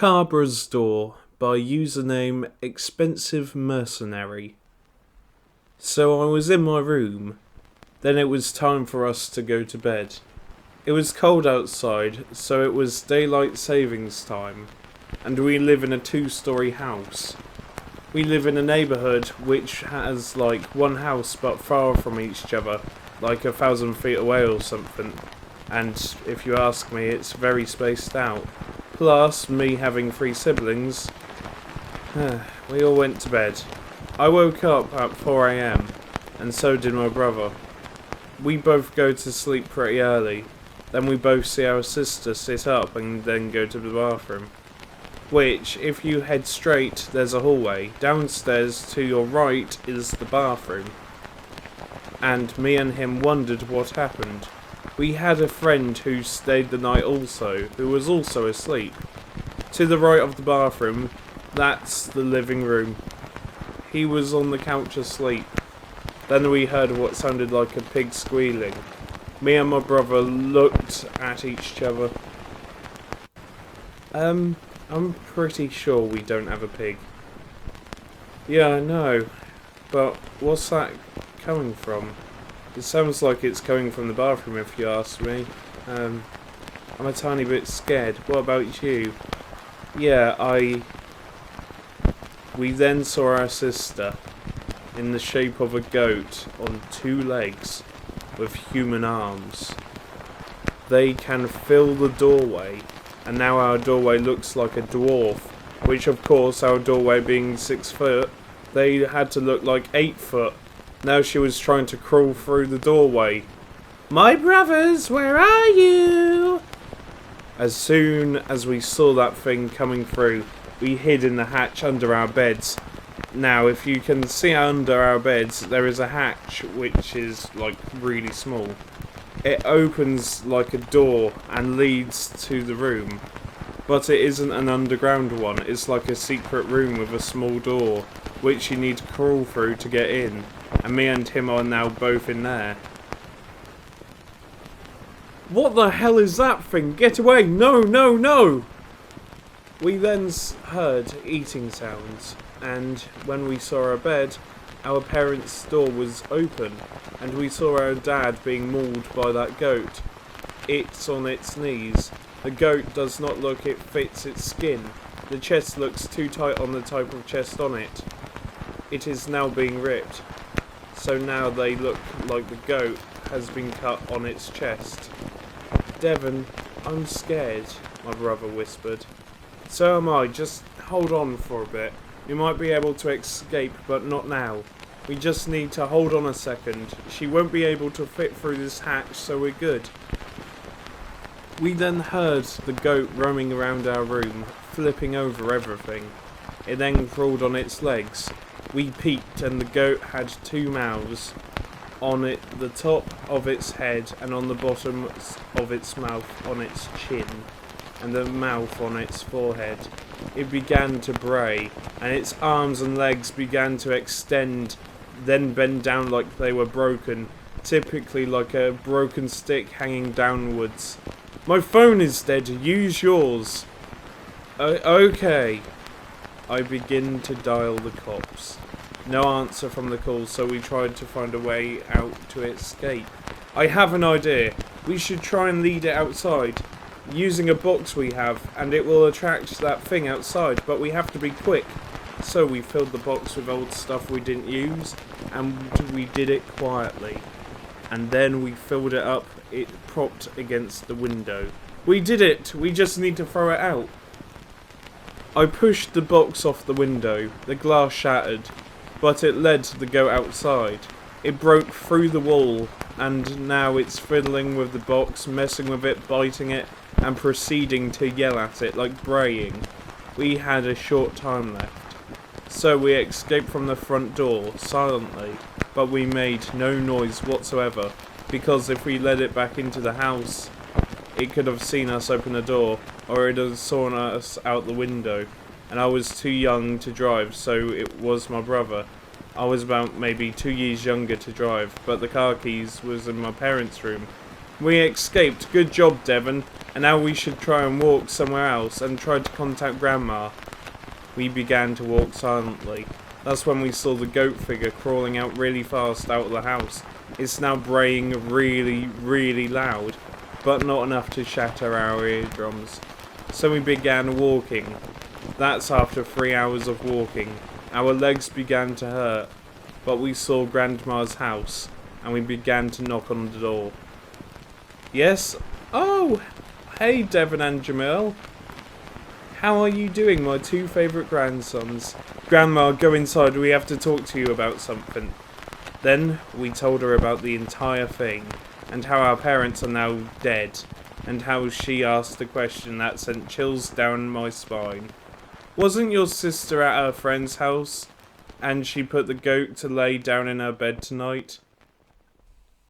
Cabra's Door by username Expensive Mercenary. So I was in my room, then it was time for us to go to bed. It was cold outside, so it was daylight savings time, and we live in a 2-story house. We live in a neighbourhood which has like one house but far from each other, like 1,000 feet away or something, and if you ask me, it's very spaced out. Plus, me having 3 siblings, we all went to bed. I woke up at 4 AM, and so did my brother. We both go to sleep pretty early, then we both see our sister sit up and then go to the bathroom. Which, if you head straight, there's a hallway. Downstairs to your right is the bathroom. And me and him wondered what happened. We had a friend who stayed the night also, who was also asleep. To the right of the bathroom, that's the living room. He was on the couch asleep. Then we heard what sounded like a pig squealing. Me and my brother looked at each other. I'm pretty sure we don't have a pig. Yeah, I know. But what's that coming from? It sounds like it's coming from the bathroom if you ask me. I'm a tiny bit scared. What about you? Yeah, We then saw our sister in the shape of a goat on 2 legs with human arms. They can fill the doorway, and now our doorway looks like a dwarf, which of course our doorway being 6 foot, they had to look like 8 foot. Now she was trying to crawl through the doorway. My brothers, where are you? As soon as we saw that thing coming through, we hid in the hatch under our beds. Now, if you can see under our beds, there is a hatch which is like really small. It opens like a door and leads to the room. But it isn't an underground one, it's like a secret room with a small door, which you need to crawl through to get in. And me and him are now both in there. What the hell is that thing? Get away! No, no, no! We then heard eating sounds, and when we saw our bed, our parents' door was open, and we saw our dad being mauled by that goat. It's on its knees. The goat does not look it fits its skin. The chest looks too tight on the type of chest on it. It is now being ripped. So now they look like the goat has been cut on its chest. Devon, I'm scared, my brother whispered. So am I, just hold on for a bit. We might be able to escape, but not now. We just need to hold on a second. She won't be able to fit through this hatch, so we're good. We then heard the goat roaming around our room, flipping over everything. It then crawled on its legs. We peeked and the goat had 2 mouths, on the top of its head and on the bottom of its mouth on its chin, and the mouth on its forehead. It began to bray, and its arms and legs began to extend, then bend down like they were broken, typically like a broken stick hanging downwards. My phone is dead, use yours. Okay. I begin to dial the cops. No answer from the call, so we tried to find a way out to escape. I have an idea. We should try and lead it outside, using a box we have, and it will attract that thing outside, but we have to be quick. So we filled the box with old stuff we didn't use, and we did it quietly. And then we filled it up, it propped against the window. We did it! We just need to throw it out. I pushed the box off the window. The glass shattered, but it led the goat outside. It broke through the wall, and now it's fiddling with the box, messing with it, biting it, and proceeding to yell at it like braying. We had a short time left. So we escaped from the front door, silently, but we made no noise whatsoever, because if we led it back into the house, it could have seen us open the door, or it had sawn us out the window, and I was too young to drive, so it was my brother. I was about maybe 2 years younger to drive, but the car keys was in my parents' room. We escaped. Good job, Devon. And now we should try and walk somewhere else and try to contact Grandma. We began to walk silently. That's when we saw the goat figure crawling out really fast out of the house. It's now braying really, really loud, but not enough to shatter our eardrums. So we began walking. That's after 3 hours of walking. Our legs began to hurt, but we saw Grandma's house, and we began to knock on the door. Yes? Oh! Hey, Devon and Jamil. How are you doing, my two favourite grandsons? Grandma, go inside, we have to talk to you about something. Then we told her about the entire thing, and how our parents are now dead, and how she asked a question that sent chills down my spine. Wasn't your sister at her friend's house, and she put the goat to lay down in her bed tonight?